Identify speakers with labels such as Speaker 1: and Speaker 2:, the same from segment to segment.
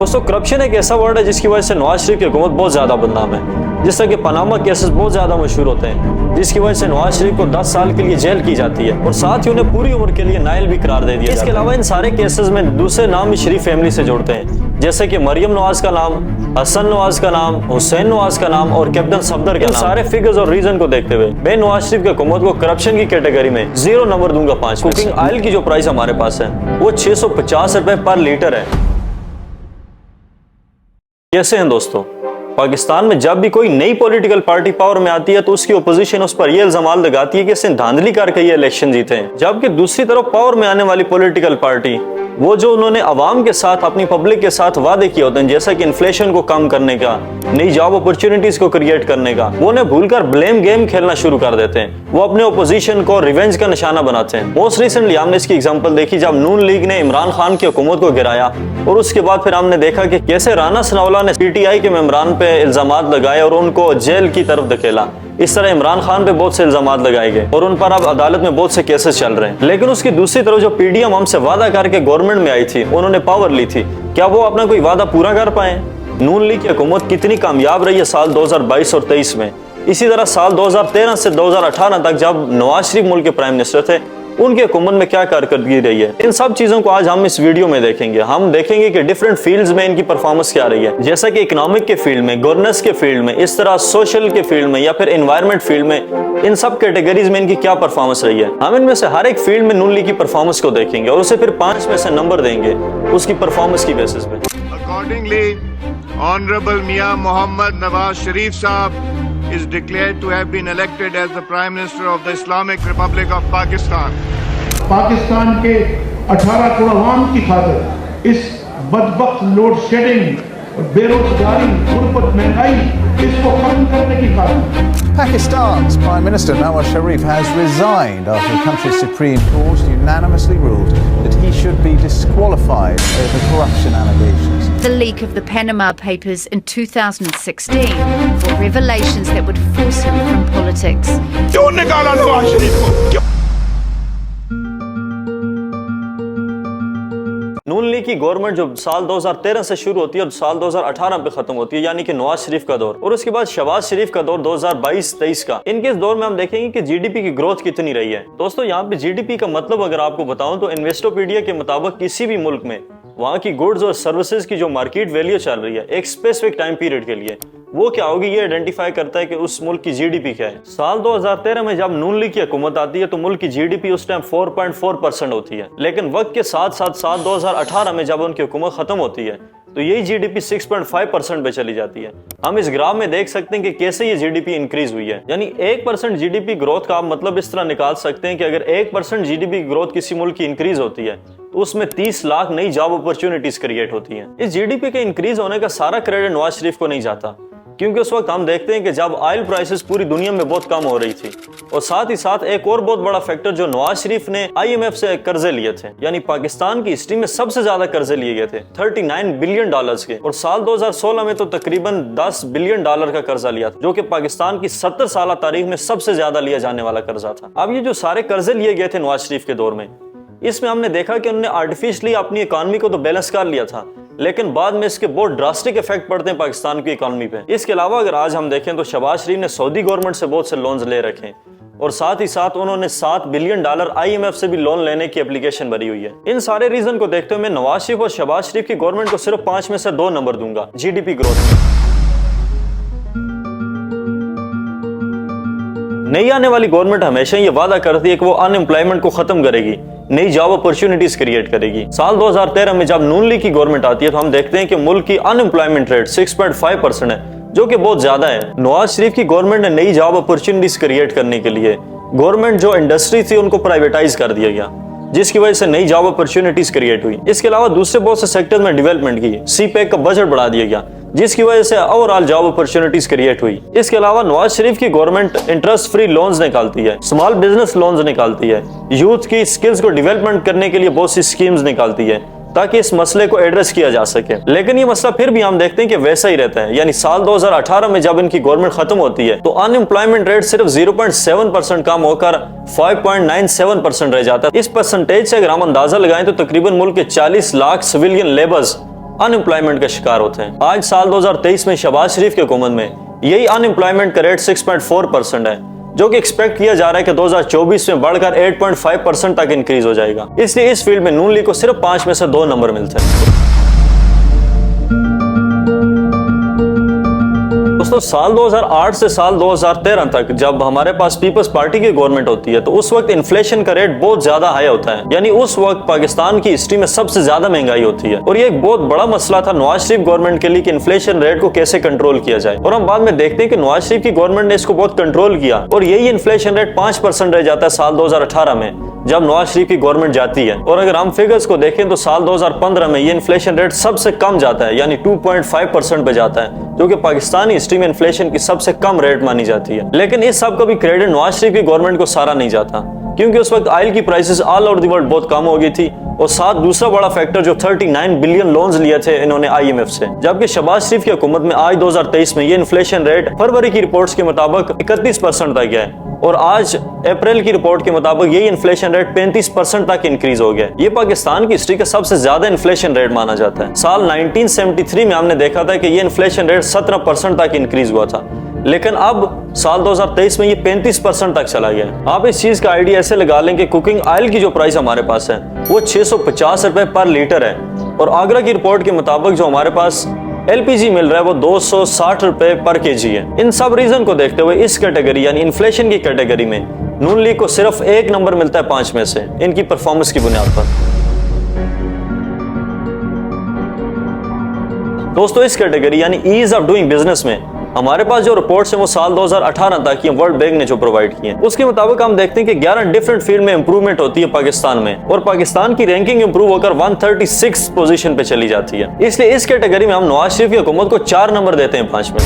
Speaker 1: दोस्तों करप्शन एक ऐसा वर्ड है जिसकी वजह से नवाज शरीफ की हुकूमत बहुत ज्यादा बदनाम है। जिस तरह के पनामा केसेस बहुत ज्यादा मशहूर होते हैं, जिसकी वजह से नवाज शरीफ को 10 साल के लिए जेल की जाती है और साथ ही उन्हें पूरी उम्र के लिए नायल भी करार दे दिया। इसके अलावा इन सारे केसेस में दूसरे नाम भी शरीफ फैमिली से जुड़ते हैं, जैसे कि मरियम नवाज का नाम, हसन नवाज का नाम, हुसैन नवाज का नाम और कैप्टन सफदर का नाम। सारे फिगर्स और रीजन को देखते हुए मैं नवाज शरीफ की हुकूमत को करप्शन की कैटेगरी में 0 नंबर दूंगा 5। कुकिंग ऑयल की जो प्राइस हमारे पास है वो 650 रुपए पर लीटर है। कैसे हैं दोस्तों, पाकिस्तान में जब भी कोई नई पॉलिटिकल पार्टी पावर में आती है तो उसकी ओपोजिशन उस पर यह इल्जाम लगाती है कि इसने धांधली करके ये इलेक्शन जीते हैं, जबकि दूसरी तरफ पावर में आने वाली पॉलिटिकल पार्टी वो जो उन्होंने अवाम के साथ, अपनी पब्लिक के साथ वादे किए होते हैं, जैसा कि इन्फ्लेशन को कम करने का, नई जॉब अपॉर्चुनिटीज को क्रिएट करने का, वो उन्हें भूलकर ब्लेम गेम खेलना शुरू कर देते हैं। वो अपने ओपोजिशन को रिवेंज का निशाना बनाते हैं। मोस्ट रिसेंटली हमने इसकी एग्जांपल देखी जब नून लीग ने इमरान खान की हुकूमत को गिराया और उसके बाद फिर हमने देखा कि कैसे राना सनाउल्लाह ने पीटीआई के मेंबरान पे इल्जामात लगाए और उनको जेल की तरफ धकेला। इस तरह इमरान खान पे बहुत से इल्जामात लगाए गए और उन पर अब अदालत में बहुत से केसेस चल रहे हैं। लेकिन उसकी दूसरी तरफ जो पीडीएम हमसे वादा करके गवर्नमेंट में आई थी, उन्होंने पावर ली थी, क्या वो अपना कोई वादा पूरा कर पाए? नून लीग की हुकूमत कितनी कामयाब रही है साल 2022 और 23 में। इसी तरह साल 2013 से 2018 तक जब नवाज शरीफ मुल्क के प्राइम मिनिस्टर थे, उनकी हुकूमत में क्या कारकर्दगी रही है, इन सब चीजों को आज हम इस वीडियो में देखेंगे। हम देखेंगे कि डिफरेंट फील्ड्स में इनकी परफॉर्मेंस क्या रही है, जैसा कि इकोनॉमिक के फील्ड में, गवर्नेंस के फील्ड में, इस तरह सोशल के फील्ड में या फिर एनवायरनमेंट फील्ड में, इन सब कैटेगरीज में इनकी क्या परफॉर्मेंस रही है। हम इनमें से हर एक फील्ड में नून लीग की परफॉर्मेंस को देखेंगे और उसे फिर 5 में से नंबर देंगे उसकी परफॉर्मेंस की बेसिस पे।
Speaker 2: Accordingly, Honorable Mia Mohammad Nawaz Sharif Saab is declared to have been elected as the Prime Minister of the Islamic Republic of Pakistan.
Speaker 3: Pakistan के 18 करोड़ अवाम की खातिर इस बदबख्त लोड शेडिंग, बेरोजगारी, गुर्बत, महंगाई, इसको खत्म करने की खातिर
Speaker 4: Pakistan's Prime Minister Nawaz Sharif has resigned after the country's Supreme Court unanimously ruled that he should be disqualified over corruption allegations.
Speaker 5: The leak of the Panama Papers in 2016 were revelations that would force him from politics.
Speaker 2: क्यों निकाला नवाज शरीफ को?
Speaker 1: नून league की government जो साल 2013 से शुरू होती है और साल 2018 पे खत्म होती है, यानी कि नवाज शरीफ का दौर, और उसके बाद शहबाज शरीफ का दौर 2022-23 का। इनके इस दौर में हम देखेंगे कि जीडीपी की ग्रोथ कितनी रही है। दोस्तों यहाँ पे जीडीपी का मतलब अगर आपको बताऊं तो इन्वेस्टोपीडिया के मुताबिक किसी भी मुल्क में वहाँ की गुड्स और सर्विसेज की जो मार्केट वैल्यू चल रही है एक स्पेसिफिक टाइम पीरियड के लिए, वो क्या होगी, ये आइडेंटिफाई करता है कि उस मुल्क की जीडीपी क्या है। साल 2013 में जब नून लीग की हुकूमत आती है तो मुल्क की जीडीपी उस टाइम 4.4% होती है, लेकिन वक्त के साथ साथ साल 2018 में जब उनकी हुकूमत खत्म होती है तो यही जीडीपी 6.5% पे चली जाती है। हम इस ग्राफ में देख सकते हैं कि कैसे ये जीडीपी इंक्रीज हुई है। यानी 1% जीडीपी ग्रोथ का आप मतलब इस तरह निकाल सकते हैं कि अगर 1% जीडीपी ग्रोथ किसी मुल्क की इंक्रीज होती है तो उसमें 30 लाख नई जॉब अपॉर्चुनिटीज क्रिएट होती हैं। इस जीडीपी के इंक्रीज होने का सारा क्रेडिट नवाज शरीफ को नहीं जाता, क्योंकि उस वक्त हम देखते हैं कि जब ऑयल प्राइसेस पूरी दुनिया में बहुत कम हो रही थी, और साथ ही साथ एक और बहुत बड़ा फैक्टर जो नवाज शरीफ ने आईएमएफ से कर्जे लिए थे, यानी पाकिस्तान की हिस्ट्री में सबसे ज्यादा कर्जे लिए गए थे 39 बिलियन डॉलर्स के, और साल 2016 में तो तकरीबन 10 बिलियन डॉलर का कर्जा लिया था, जो कि पाकिस्तान की 70 साल तारीख में सबसे ज्यादा लिया जाने वाला कर्जा था। अब ये जो सारे कर्जे लिए गए थे नवाज शरीफ के दौर में, इसमें हमने देखा कि उन्होंने आर्टिफिशियली अपनी इकोनॉमी को तो बैलेंस कर लिया था, लेकिन बाद में इसके बहुत ड्रास्टिक इफेक्ट पड़ते हैं पाकिस्तान की इकोनॉमी पे। इसके अलावा अगर आज हम देखें तो शहबाज शरीफ ने सऊदी गवर्नमेंट से बहुत से लोन्स ले रखे हैं और साथ ही साथ उन्होंने 7 बिलियन डॉलर आईएमएफ से भी लोन लेने की एप्लीकेशन भरी हुई है। इन सारे रीजन को देखते हुए मैं नवाज शरीफ और शहबाज शरीफ की गवर्नमेंट को सिर्फ 5 में से 2 नंबर दूंगा जीडीपी ग्रोथ में। नई आने वाली गवर्नमेंट हमेशा ये वादा करती है कि वो अनएम्प्लॉयमेंट को खत्म करेगी, नई जॉब अपॉर्चुनिटीज क्रिएट करेगी। साल 2013 में जब नून लीग की गवर्नमेंट आती है तो हम देखते हैं कि मुल्क की अनएम्प्लॉयमेंट रेट 6.5% है, जो कि बहुत ज्यादा है। नवाज शरीफ की गवर्नमेंट ने नई जॉब अपॉर्चुनिटीज क्रिएट करने के लिए गवर्नमेंट जो इंडस्ट्री थी उनको प्राइवेटाइज कर दिया गया, जिसकी वजह से नई जॉब अपॉर्चुनिटीज क्रिएट हुई। इसके अलावा दूसरे बहुत से सेक्टर में डेवलपमेंट की, सीपैक का बजट बढ़ा दिया गया, जिसकी वजह से ओवरऑल जॉब अपॉर्चुनिटीज क्रिएट हुई। इसके अलावा नवाज शरीफ की गवर्नमेंट इंटरेस्ट फ्री लोन्स निकालती है, स्मॉल बिजनेस लोन्स निकालती है, यूथ की स्किल्स को डेवलपमेंट करने के लिए बहुत सी स्कीम्स निकालती है ताकि इस मसले को एड्रेस किया जा सके। लेकिन ये मसला फिर भी हम देखते हैं कि वैसा ही रहता है, यानी साल 2018 में जब इनकी गवर्नमेंट खत्म होती है तो अनएम्प्लॉयमेंट रेट सिर्फ 0.7% कम होकर 5.97% रह जाता है। इस परसेंटेज से अगर हम अंदाजा लगाएं तो तकरीबन मुल्क के 40 लाख सिविलियन लेबर्स अनएम्प्लॉयमेंट का शिकार होते हैं। आज साल 2023 में शहबाज शरीफ की हुकूमत में यही अनएम्प्लॉयमेंट का रेट 6.4% है, जो कि एक्सपेक्ट किया जा रहा है कि 2024 में बढ़कर 8.5% तक इंक्रीज हो जाएगा। इसलिए इस फील्ड में नून लीग को सिर्फ 5 में से 2 नंबर मिलते हैं। दोस्तों, साल 2008 से साल 2013 तक जब हमारे पास पीपल्स पार्टी की गवर्नमेंट होती है तो उस वक्त इन्फ्लेशन का रेट बहुत ज्यादा हाई होता है, यानी उस वक्त पाकिस्तान की हिस्ट्री में सबसे ज्यादा महंगाई होती है। और ये एक बहुत बड़ा मसला था नवाज शरीफ गवर्नमेंट के लिए कि इन्फ्लेशन रेट को कैसे कंट्रोल किया जाए। और हम बाद में देखते हैं कि नवाज शरीफ की गवर्नमेंट ने इसको बहुत कंट्रोल किया और यही इन्फ्लेशन रेट 5% रह जाता है साल 2018 में जब नवाज शरीफ की गवर्नमेंट जाती है। और अगर हम फिगर्स को देखें तो साल 2015 में ये इन्फ्लेशन रेट सबसे कम जाता है, यानी 2.5% पे जाता है, जो कि पाकिस्तानी हिस्ट्री में इन्फ्लेशन की सबसे कम रेट मानी जाती है। लेकिन इस सब का भी क्रेडिट नवाज शरीफ की गवर्नमेंट को सारा नहीं जाता, क्योंकि उस वक्त ऑयल की prices all over the world बहुत कम हो गई थी। और साथ दूसरा बड़ा फैक्टर जो 39 बिलियन लोन्स लिए थे इन्होंने IMF से। जबकि शहबाज शरीफ की हुकूमत में आज 2023 में ये इन्फ्लेशन रेट फरवरी की रिपोर्ट्स के मुताबिक 31% तक है और आज अप्रैल की रिपोर्ट के मुताबिक यही इन्फ्लेशन रेट 35% तक इंक्रीज हो गया। ये पाकिस्तान की हिस्ट्री का सबसे ज्यादा इन्फ्लेशन रेट माना जाता है। साल 1973 में हमने देखा था कि ये इन्फ्लेशन रेट 17% तक इंक्रीज हुआ था, लेकिन अब साल 2023 में ये 35% तक चला गया। आप इस चीज का आइडिया ऐसे लगा लें कि कुकिंग ऑयल की जो प्राइस हमारे पास है वो 650 रुपए पर लीटर है और आगरा की रिपोर्ट के मुताबिक जो हमारे पास LPG मिल रहा है वो 260 रुपए पर केजी है। इन सब रीजन को देखते हुए इस कैटेगरी यानी इन्फ्लेशन की कैटेगरी में नून लीग को सिर्फ 1 नंबर मिलता है 5 में से इनकी परफॉर्मेंस की बुनियाद पर। दोस्तों, इस कैटेगरी यानी ईज ऑफ डूइंग बिजनेस में हमारे पास जो रिपोर्ट्स हैं वो साल 2018 तक की वर्ल्ड बैंक ने जो प्रोवाइड की हैं, उसके मुताबिक हम देखते हैं कि 11 डिफरेंट फील्ड में इंप्रूवमेंट होती है पाकिस्तान में और पाकिस्तान की रैंकिंग इंप्रूव होकर 136 पोजीशन पे चली जाती है। इसलिए इस कैटेगरी में हम नवाज शरीफ की हुकूमत को 4 नंबर देते हैं 5 में।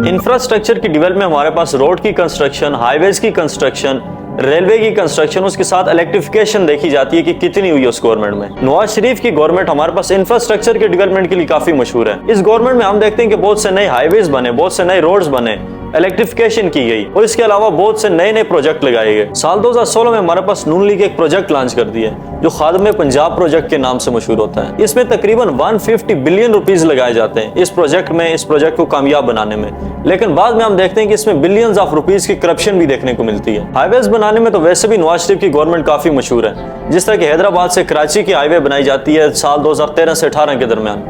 Speaker 1: इंफ्रास्ट्रक्चर की डेवलपमेंट हमारे पास रोड की कंस्ट्रक्शन, हाईवेज की कंस्ट्रक्शन, रेलवे की कंस्ट्रक्शन, उसके साथ इलेक्ट्रिफिकेशन देखी जाती है कि कितनी हुई है उस गवर्नमेंट में। नवाज शरीफ की गवर्नमेंट हमारे पास इंफ्रास्ट्रक्चर के डेवलपमेंट के लिए काफी मशहूर है। इस गवर्नमेंट में हम देखते हैं कि बहुत से नए हाईवेज बने, बहुत से नए रोड्स बने, इलेक्ट्रिफिकेशन की गई और इसके अलावा बहुत से नए नए प्रोजेक्ट लगाए गए। साल 2016 में हमारे पास नून लीग एक प्रोजेक्ट लॉन्च कर दिया जो खादिम पंजाब प्रोजेक्ट के नाम से मशहूर होता है। इसमें तकरीबन 150 बिलियन रुपीस लगाए जाते हैं इस प्रोजेक्ट को कामयाब बनाने में। लेकिन बाद में हम देखते हैं कि इसमें बिलियंस ऑफ रुपीस की करप्शन भी देखने को मिलती है। हाईवेज बनाने में तो वैसे भी नवाज शरीफ की गवर्नमेंट काफी मशहूर है। जिस तरह की हैदराबाद से कराची की हाईवे बनाई जाती है साल 2013 से 18 के दरमियान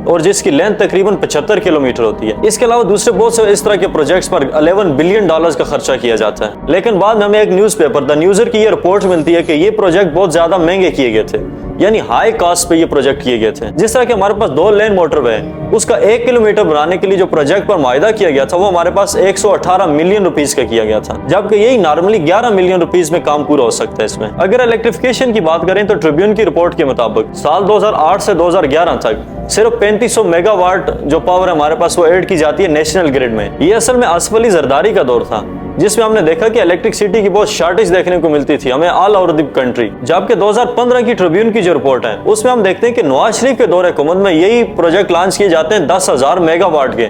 Speaker 1: और जिसकी लेंथ तकरीबन 75 किलोमीटर होती है। इसके अलावा दूसरे बहुत से इस तरह के प्रोजेक्ट्स पर 11 बिलियन डॉलर्स का खर्चा किया जाता है। लेकिन बाद में हमें एक न्यूज़पेपर द न्यूज़र की ये रिपोर्ट मिलती है कि ये प्रोजेक्ट बहुत ज्यादा महंगे किए गए थे, यानी हाई कॉस्ट पे ये प्रोजेक्ट किए गए थे। जिस तरह के हमारे पास 2 लेन मोटरवे है, उसका 1 किलोमीटर बनाने के लिए जो प्रोजेक्ट पर मुआहदा किया गया था वो हमारे पास 118 मिलियन रुपीस का किया गया था, जबकि यही नॉर्मली 11 मिलियन रुपीस में काम पूरा हो सकता है इसमें। अगर इलेक्ट्रिफिकेशन की बात करें तो ट्रिब्यून की रिपोर्ट के मुताबिक साल 2008 से 2011 तक सिर्फ 3500 मेगावाट जो पावर हमारे पास वो ऐड की जाती है नेशनल ग्रिड में। ये असल में आसिफ अली जरदारी का दौर था जिसमें हमने देखा कि इलेक्ट्रिसिटी की बहुत शॉर्टेज देखने को मिलती थी हमें ऑल ओवर द कंट्री। जबकि 2015 की ट्रिब्यून की जो रिपोर्ट है उसमें हम देखते हैं कि नवाज शरीफ के दौर हुकूमत में यही प्रोजेक्ट लॉन्च किए जाते हैं 10,000 मेगावाट के,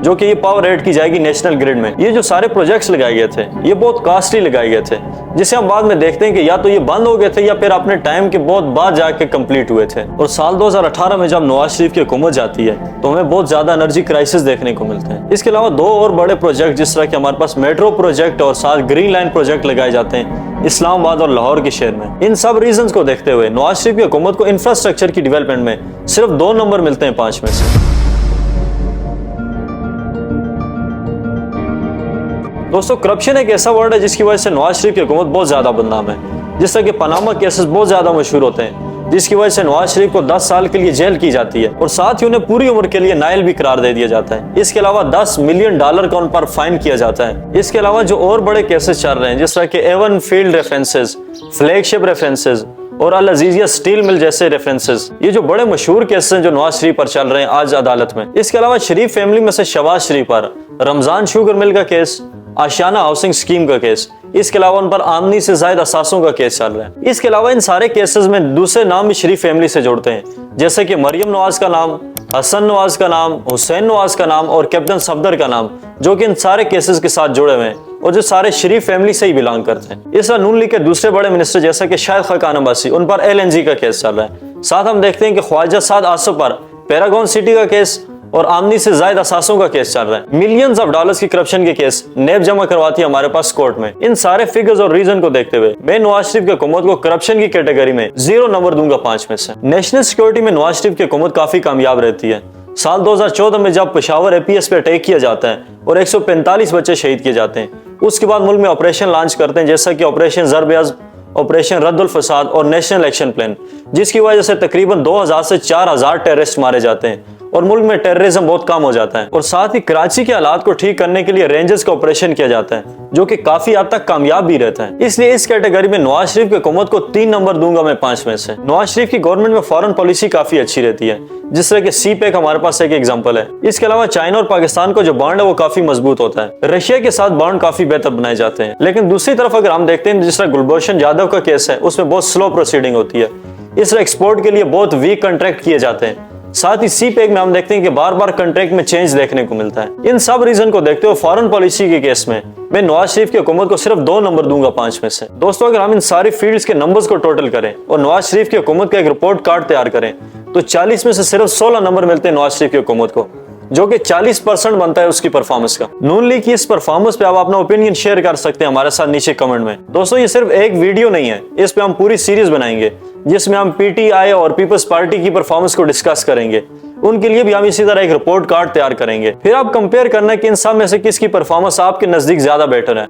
Speaker 1: जो कि ये पावर ऐड की जाएगी नेशनल ग्रिड में। ये जो सारे प्रोजेक्ट्स लगाए गए थे ये बहुत कॉस्टली लगाए गए थे, जिसे हम बाद में देखते हैं कि या तो ये बंद हो गए थे या फिर अपने टाइम के बहुत बाद जाके कंप्लीट हुए थे। और साल 2018 में जब नवाज शरीफ की हुकूमत जाती है तो हमें बहुत ज्यादा एनर्जी क्राइसिस देखने को मिलते हैं। इसके अलावा 2 और बड़े प्रोजेक्ट जिस तरह के हमारे पास मेट्रो प्रोजेक्ट और साथ ग्रीन लाइन प्रोजेक्ट लगाए जाते हैं इस्लामाबाद और लाहौर के शहर में। इन सब रीजंस को देखते हुए नवाज शरीफ की हुकूमत को इंफ्रास्ट्रक्चर की डेवलपमेंट में सिर्फ 2 नंबर मिलते हैं 5 में से। दोस्तों, करप्शन एक ऐसा वर्ड है जिसकी वजह से नवाज शरीफ की हुकूमत बहुत ज्यादा बदनाम है। जिस तरह के पनामा केसेस बहुत ज्यादा मशहूर होते हैं जिसकी वजह से नवाज शरीफ को 10 साल के लिए जेल की जाती है और साथ ही उन्हें पूरी उम्र के लिए नायल भी करार दे दिया जाता है। इसके अलावा $10 मिलियन का उन पर फाइन किया जाता है। इसके अलावा जो और बड़े केसेस चल रहे हैं जिस तरह के Avon field references, flagship references और अल अजीजिया स्टील मिल जैसे रेफरेंसेस, ये जो बड़े मशहूर केसेस हैं जो नवाज शरीफ पर चल रहे हैं आज अदालत में। इसके अलावा शरीफ फैमिली में से शहबाज शरीफ पर रमजान शुगर मिल का केस, आशियाना हाउसिंग स्कीम का केस, इसके अलावा उन पर आमदनी से ज्यादा असासों का केस चल रहा है। इसके अलावा इन सारे केसेस में दूसरे नाम भी शरीफ फैमिली से जोड़ते हैं, जैसे कि मरियम नवाज का नाम, हसन नवाज का नाम, हुसैन नवाज का नाम और कैप्टन सफदर का नाम, जो कि इन सारे केसेस के साथ जुड़े हुए हैं और जो सारे शरीफ फैमिली से ही बिलोंग करते हैं। इस तरह नून लीग के दूसरे बड़े मिनिस्टर जैसा कि शाहिद खाकान अब्बासी, उन पर LNG का केस चल रहा है। साथ हम देखते हैं कि ख्वाजा साद आसिफ पर पैरागॉन सिटी का केस और आमनी से जायद असासों का केस चल रहा है। मिलियंस ऑफ डॉलर्स की करप्शन के केस नेब जमा करवाती है हमारे पास कोर्ट में। इन सारे फिगर्स और रीजन को देखते हुए मैं नवाज शरीफ की हुकूमत को करप्शन की कैटेगरी में 0 नंबर दूंगा 5 में से। नेशनल सिक्योरिटी में नवाज शरीफ की हुकूमत काफी कामयाब रहती है। साल 2014 में जब पेशावर APS पे अटैक किया जाता है और 145 बच्चे शहीद किए जाते हैं, उसके बाद मुल्क में ऑपरेशन लॉन्च करते हैं जैसा कि ऑपरेशन ज़र्ब-ए-अज़्म, ऑपरेशन रद्दुल फसाद और नेशनल एक्शन प्लान, जिसकी वजह से तकरीबन 2000 से 4000 टेररिस्ट मारे जाते हैं और मुल्क में टेररिज्म बहुत कम हो जाता है। और साथ ही कराची के हालात को ठीक करने के लिए रेंजर्स का ऑपरेशन किया जाता है, जो कि काफी हद तक कामयाब भी रहता है। इसलिए इस कैटेगरी में नवाज शरीफ की हुकूमत को 3 नंबर दूंगा मैं 5 में से। नवाज शरीफ की गवर्नमेंट में फॉरेन पॉलिसी काफी अच्छी रहती है, जिस तरह के CPEC हमारे पास एक एग्जांपल है। इसके अलावा चाइना और पाकिस्तान का जो बॉन्ड है वो काफी मजबूत होता है। रशिया के साथ बॉन्ड काफी बेहतर बनाए जाते हैं। लेकिन दूसरी तरफ अगर हम देखते हैं जिस तरह गुलभूषण यादव का केस है, उसमें बहुत स्लो प्रोसीडिंग होती है। इस तरह एक्सपोर्ट के लिए बहुत वीक कॉन्ट्रैक्ट किए जाते हैं। साथ ही CPEC में हम देखते हैं कि बार बार कॉन्ट्रैक्ट में चेंज देखने को मिलता है। इन सब रीजन को देखते हुए फॉरेन पॉलिसी के केस में मैं नवाज शरीफ की हुकूमत को सिर्फ 2 नंबर दूंगा 5 में से। दोस्तों, अगर हम इन सारी फील्ड्स के नंबर्स को टोटल करें और नवाज शरीफ की हुकूमत का एक रिपोर्ट कार्ड तैयार करें तो 40 में से सिर्फ 16 नंबर मिलते हैं नवाज शरीफ की हुकूमत को, जो कि 40% बनता है उसकी परफॉर्मेंस का। नून लीग की इस परफॉर्मेंस पे आप अपना ओपिनियन शेयर कर सकते हैं हमारे साथ नीचे कमेंट में। दोस्तों, ये सिर्फ एक वीडियो नहीं है, इस पे हम पूरी सीरीज बनाएंगे जिसमें हम PTI और पीपल्स पार्टी की परफॉर्मेंस को डिस्कस करेंगे। उनके लिए भी हम इसी तरह एक रिपोर्ट कार्ड तैयार करेंगे। फिर आप कंपेयर करना कि इन सब में से किसकी परफॉर्मेंस आपके नजदीक ज्यादा बेटर है।